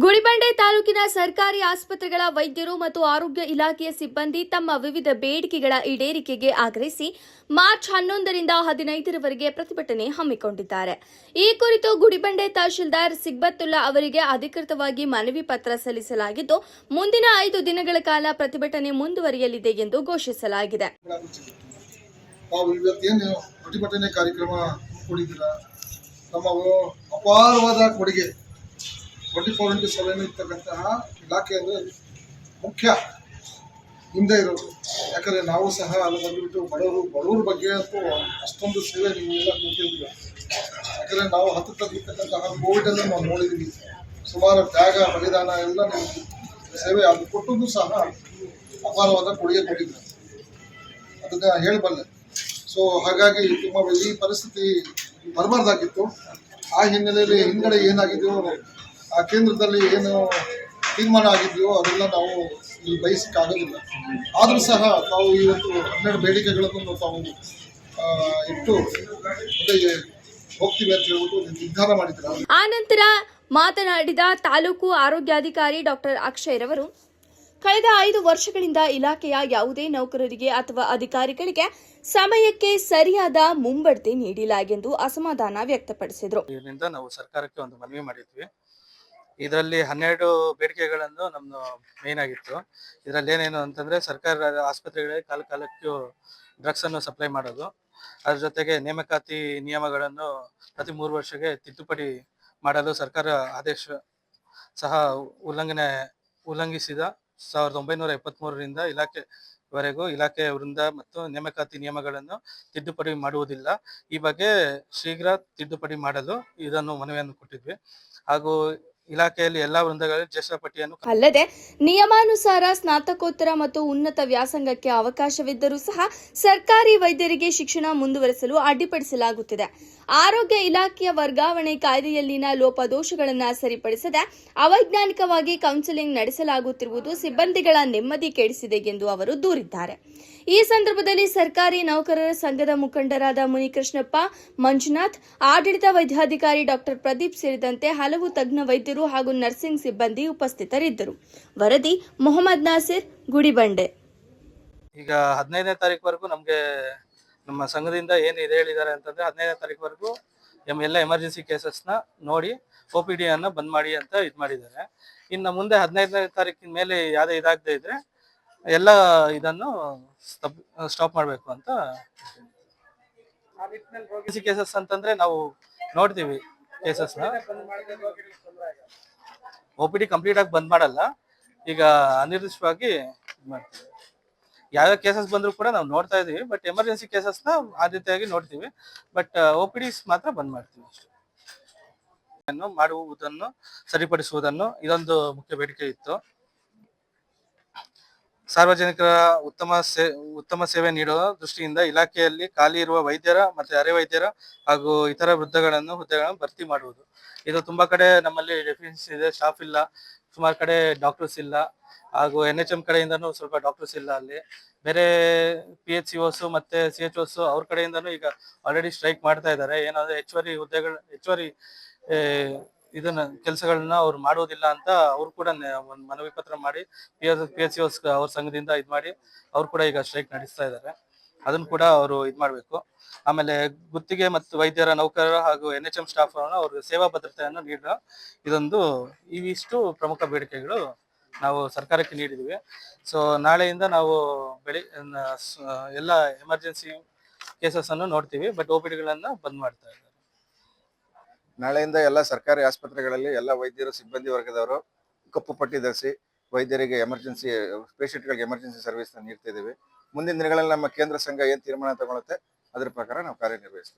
ಗುಡಿಬಂಡೆ ತಾಲೂಕಿನ ಸರ್ಕಾರಿ ಆಸ್ಪತ್ರೆಗಳ ವೈದ್ಯರು ಮತ್ತು ಆರೋಗ್ಯ ಇಲಾಖೆಯ ಸಿಬ್ಬಂದಿ ತಮ್ಮ ವಿವಿಧ ಬೇಡಿಕೆಗಳ ಈಡೇರಿಕೆಗೆ ಆಗ್ರಹಿಸಿ ಮಾರ್ಚ್ 11ರಿಂದ 15ರವರೆಗೆ ಪ್ರತಿಭಟನೆ ಹಮ್ಮಿಕೊಂಡಿದ್ದಾರೆ. ಈ ಕುರಿತು ಗುಡಿಬಂಡೆ ತಹಶೀಲ್ದಾರ್ ಸಿಗ್ಬತ್ತುಲ್ಲಾ ಅವರಿಗೆ ಅಧಿಕೃತವಾಗಿ ಮನವಿ ಪತ್ರ ಸಲ್ಲಿಸಲಾಗಿದ್ದು, ಮುಂದಿನ 5 ದಿನಗಳ ಕಾಲ ಪ್ರತಿಭಟನೆ ಮುಂದುವರಿಯಲಿದೆ ಎಂದು ಘೋಷಿಸಲಾಗಿದೆ. ಪ್ರತಿಭಟನೆ ಕಾರ್ಯಕ್ರಮ ಕೊಡಿದ್ದೀರಾ, ನಮ್ಮ ಅಪಾರವಾದ ಕೊಡುಗೆ 24x7 ಇರ್ತಕ್ಕಂತಹ ಇಲಾಖೆ ಅಂದರೆ ಮುಖ್ಯ ಹಿಂದೆ ಇರೋದು. ಯಾಕಂದರೆ ನಾವು ಸಹ ಅಲ್ಲಿ ಬಂದುಬಿಟ್ಟು ಬಡವರ ಬಗ್ಗೆ ಅಂತೂ ಅಷ್ಟೊಂದು ಸೇವೆ ನೀವೆಲ್ಲ ಕೊಟ್ಟಿದ್ದೀವಿ. ಯಾಕಂದರೆ ನಾವು ಹತ್ತಿರ್ತಕ್ಕಂತಹ ಕೋವಿಡನ್ನು ನಾವು ನೋಡಿದ್ದೀವಿ. ಸುಮಾರು ತ್ಯಾಗ ಬಲಿದಾನ ಎಲ್ಲ ನೀವು ಸೇವೆ ಅದು ಕೊಟ್ಟದ್ದು ಸಹ ಅಪಾರವಾದ ಕೊಡುಗೆ ಕೊಟ್ಟಿದ್ದಾರೆ, ಅದನ್ನು ಹೇಳಬಲ್ಲೆ. ಸೊ ಹಾಗಾಗಿ ತುಂಬ ಈ ಪರಿಸ್ಥಿತಿ ಬರಬಾರ್ದಾಗಿತ್ತು. ಆ ಹಿನ್ನೆಲೆಯಲ್ಲಿ ಹಿಂದ್ಗಡೆ ಏನಾಗಿದೆಯೋ, ಆ ಕೇಂದ್ರದಲ್ಲಿ ಏನು ತೀರ್ಮಾನ ಆಗಿದೆಯೋ ಅದೆಲ್ಲ ನಾವು ಇಲ್ಲಿ ಬಯಸಕ್ಕಾಗೋದಿಲ್ಲ. ಆದರೂ ಸಹ ತಾವು ಇವತ್ತು 12 ಬೇಡಿಕೆಗಳನ್ನು ತಾವು ಇಟ್ಟು ಮುಂದೆ ಹೋಗ್ತೀವಿ ಅಂತ ಹೇಳ್ಬಿಟ್ಟು ನಿರ್ಧಾರ ಮಾಡಿದ್ದಾರೆ. ಆನಂತರ ಮಾತನಾಡಿದ ತಾಲೂಕು ಆರೋಗ್ಯಾಧಿಕಾರಿ ಡಾಕ್ಟರ್ ಅಕ್ಷಯ್ ರವರು, ಕಳೆದ 5 ವರ್ಷಗಳಿಂದ ಇಲಾಖೆಯ ಯಾವುದೇ ನೌಕರರಿಗೆ ಅಥವಾ ಅಧಿಕಾರಿಗಳಿಗೆ ಸಮಯಕ್ಕೆ ಸರಿಯಾದ ಮುಂಬಡ್ತಿ ನೀಡಿಲ್ಲ ಎಂದು ಅಸಮಾಧಾನ ವ್ಯಕ್ತಪಡಿಸಿದರು. ಇದರಿಂದ ನಾವು ಸರ್ಕಾರಕ್ಕೆ ಒಂದು ಮನವಿ ಮಾಡಿದ್ವಿ. ಇದರಲ್ಲಿ 12 ಬೇಡಿಕೆಗಳನ್ನು ನಮ್ದು ಮೇನ್ ಆಗಿತ್ತು. ಇದರಲ್ಲಿ ಏನೇನು ಅಂತಂದ್ರೆ ಸರ್ಕಾರ ಆಸ್ಪತ್ರೆಗಳಿಗೆ ಕಾಲಕ್ಕೂ ಡ್ರಗ್ಸ್ ಅನ್ನು ಸಪ್ಲೈ ಮಾಡೋದು, ಅದ್ರ ಜೊತೆಗೆ ನೇಮಕಾತಿ ನಿಯಮಗಳನ್ನು ಪ್ರತಿ 3 ವರ್ಷಕ್ಕೆ ತಿದ್ದುಪಡಿ ಮಾಡಲು ಸರ್ಕಾರ ಆದೇಶ ಸಹ ಉಲ್ಲಂಘಿಸಿದ 1973ರಿಂದ ಇಲಾಖೆವರೆಗೂ ಇಲಾಖೆಯ ವೃಂದ ಮತ್ತು ನೇಮಕಾತಿ ನಿಯಮಗಳನ್ನು ತಿದ್ದುಪಡಿ ಮಾಡುವುದಿಲ್ಲ. ಈ ಬಗ್ಗೆ ಶೀಘ್ರ ತಿದ್ದುಪಡಿ ಮಾಡಲು ಇದನ್ನು ಮನವಿಯನ್ನು ಕೊಟ್ಟಿದ್ವಿ. ಹಾಗೂ ಇಲಾಖೆಯಲ್ಲಿ ಎಲ್ಲಾ ವೃಂದಗಳಲ್ಲಿ ಜ್ಯೇಷ್ಠ ಪಟ್ಟಿಯನ್ನು ಅಲ್ಲದೆ ನಿಯಮಾನುಸಾರ ಸ್ನಾತಕೋತ್ತರ ಮತ್ತು ಉನ್ನತ ವ್ಯಾಸಂಗಕ್ಕೆ ಅವಕಾಶವಿದ್ದರೂ ಸಹ ಸರ್ಕಾರಿ ವೈದ್ಯರಿಗೆ ಶಿಕ್ಷಣ ಮುಂದುವರೆಸಲು ಅಡ್ಡಿಪಡಿಸಲಾಗುತ್ತಿದೆ. ಆರೋಗ್ಯ ಇಲಾಖೆಯ ವರ್ಗಾವಣೆ ಕಾಯ್ದೆಯಲ್ಲಿನ ಲೋಪದೋಷಗಳನ್ನು ಸರಿಪಡಿಸದೆ ಅವೈಜ್ಞಾನಿಕವಾಗಿ ಕೌನ್ಸೆಲಿಂಗ್ ನಡೆಸಲಾಗುತ್ತಿರುವುದು ಸಿಬ್ಬಂದಿಗಳ ನೆಮ್ಮದಿ ಕೆಡಿಸಿದೆ ಎಂದು ಅವರು ದೂರಿದ್ದಾರೆ. ಈ ಸಂದರ್ಭದಲ್ಲಿ ಸರ್ಕಾರಿ ನೌಕರರ ಸಂಘದ ಮುಖಂಡರಾದ ಮುನಿಕೃಷ್ಣಪ್ಪ, ಮಂಜುನಾಥ್, ಆಡಳಿತ ವೈದ್ಯಾಧಿಕಾರಿ ಡಾಕ್ಟರ್ ಪ್ರದೀಪ್ ಸೇರಿದಂತೆ ಹಲವು ತಜ್ಞ ವೈದ್ಯರು ಹಾಗೂ ನರ್ಸಿಂಗ್ ಸಿಬ್ಬಂದಿ ಉಪಸ್ಥಿತರಿದ್ದರು. ವರದಿ ಮೊಹಮ್ಮದ್ ನಾಸಿರ್, ಗುಡಿಬಂಡೆ. ಈಗ 15ನೇ ತಾರೀಕುವರೆಗೂ ನಮಗೆ ನಮ್ಮ ಸಂಘದಿಂದ ಏನು ಇದೆ ಹೇಳಿದ್ದಾರೆ ಅಂತಂದ್ರೆ 15ನೇ ತಾರೀಕುವರೆಗೂ ಎಲ್ಲ ಎಮರ್ಜೆನ್ಸಿ ಕೇಸಸ್ನ ನೋಡಿ OPD ಅನ್ನ ಬಂದ್ ಮಾಡಿ ಅಂತ ಇದು ಮಾಡಿದ್ದಾರೆ. ಇನ್ನು ಮುಂದೆ 15ನೇ ತಾರೀಕಿನ ಮೇಲೆ ಯಾವುದೇ ಇದಾಗದೇ ಇದ್ರೆ ಎಲ್ಲ ಇದನ್ನು ಸ್ಟಾಪ್ ಮಾಡಬೇಕು ಅಂತ. ಎಮರ್ಜೆನ್ಸಿ ಕೇಸಸ್ ಅಂತಂದ್ರೆ ನಾವು ನೋಡ್ತೀವಿ ಕೇಸಸ್ನ, OPD ಕಂಪ್ಲೀಟ್ ಆಗಿ ಬಂದ್ ಮಾಡಲ್ಲ, ಈಗ ಅನಿರ್ದಿಷ್ಟವಾಗಿ ಮಾಡ್ತೀವಿ. ಯಾವ್ಯಾವ ಕೇಸಸ್ ಬಂದ್ರು ಕೂಡ ನಾವು ನೋಡ್ತಾ ಇದೀವಿ, ಬಟ್ ಎಮರ್ಜೆನ್ಸಿ ಕೇಸಸ್ನ ಆದ್ಯತೆಯಾಗಿ ನೋಡ್ತೀವಿ, ಬಟ್ OPDs ಮಾತ್ರ ಬಂದ್ ಮಾಡ್ತೀವಿ ಅಷ್ಟೇ. ಮಾಡುವುದನ್ನು ಸರಿಪಡಿಸುವುದನ್ನು ಇದೊಂದು ಮುಖ್ಯ ಬೇಡಿಕೆ ಇತ್ತು. ಸಾರ್ವಜನಿಕರ ಉತ್ತಮ ಸೇವೆ ನೀಡುವ ದೃಷ್ಟಿಯಿಂದ ಇಲಾಖೆಯಲ್ಲಿ ಖಾಲಿ ಇರುವ ವೈದ್ಯರ ಮತ್ತೆ ಅರೆ ವೈದ್ಯರ ಹಾಗೂ ಇತರ ಹುದ್ದೆಗಳನ್ನು ಭರ್ತಿ ಮಾಡುವುದು. ಇದು ತುಂಬಾ ಕಡೆ ನಮ್ಮಲ್ಲಿ ಡೆಫಿಷಿಯನ್ಸಿ ಇದೆ, ಸ್ಟಾಫ್ ಇಲ್ಲ, ಸುಮಾರು ಕಡೆ ಡಾಕ್ಟರ್ಸ್ ಇಲ್ಲ, ಹಾಗೂ NHM ಕಡೆಯಿಂದನೂ ಸ್ವಲ್ಪ ಡಾಕ್ಟರ್ಸ್ ಇಲ್ಲ. ಅಲ್ಲಿ ಬೇರೆ PHCOs ಮತ್ತೆ CHOs ಅವ್ರ ಕಡೆಯಿಂದನೂ ಈಗ ಆಲ್ರೆಡಿ ಸ್ಟ್ರೈಕ್ ಮಾಡ್ತಾ ಇದ್ದಾರೆ. ಏನಾದ್ರೆ ಹೆಚ್ಚುವರಿ ಇದನ್ನ ಕೆಲಸಗಳನ್ನ ಅವ್ರು ಮಾಡುವುದಿಲ್ಲ ಅಂತ ಅವ್ರು ಕೂಡ ಒಂದು ಮನವಿ ಪತ್ರ ಮಾಡಿ PHCOs ಅವ್ರ ಸಂಘದಿಂದ ಇದು ಮಾಡಿ ಅವ್ರು ಕೂಡ ಈಗ ಸ್ಟ್ರೈಕ್ ನಡೆಸ್ತಾ ಇದ್ದಾರೆ. ಅದನ್ನು ಕೂಡ ಅವರು ಇದು ಮಾಡಬೇಕು. ಆಮೇಲೆ ಗುತ್ತಿಗೆ ಮತ್ತು ವೈದ್ಯರ ನೌಕರರ ಹಾಗೂ NHM ಸ್ಟಾಫ್ ಅವ್ರಿಗೆ ಸೇವಾ ಭದ್ರತೆಯನ್ನು ನೀಡುವ ಇದೊಂದು ಇವಿಷ್ಟು ಪ್ರಮುಖ ಬೇಡಿಕೆಗಳು ನಾವು ಸರ್ಕಾರಕ್ಕೆ ನೀಡಿದ್ದೀವಿ. ಸೊ ನಾಳೆಯಿಂದ ನಾವು ಎಲ್ಲ ಎಮರ್ಜೆನ್ಸಿ ಕೇಸಸ್ ಅನ್ನು ನೋಡ್ತೀವಿ, ಬಟ್ OPDಗಳನ್ನ ಬಂದ್ ಮಾಡ್ತಾ ಇದ್ದಾರೆ. ನಾಳೆಯಿಂದ ಎಲ್ಲ ಸರ್ಕಾರಿ ಆಸ್ಪತ್ರೆಗಳಲ್ಲಿ ಎಲ್ಲ ವೈದ್ಯರು ಸಿಬ್ಬಂದಿ ವರ್ಗದವರು ಕಪ್ಪು ಪಟ್ಟಿ ಧರಿಸಿ ವೈದ್ಯರಿಗೆ ಪೇಷಂಟ್ಗಳಿಗೆ ಎಮರ್ಜೆನ್ಸಿ ಸರ್ವಿಸ್ ನೀಡ್ತಾ ಇದ್ದೀವಿ. ಮುಂದಿನ ದಿನಗಳಲ್ಲಿ ನಮ್ಮ ಕೇಂದ್ರ ಸಂಘ ಏನು ತೀರ್ಮಾನ ತಗೊಳುತ್ತೆ ಅದರ ಪ್ರಕಾರ ನಾವು ಕಾರ್ಯನಿರ್ವಹಿಸ್ತೀವಿ.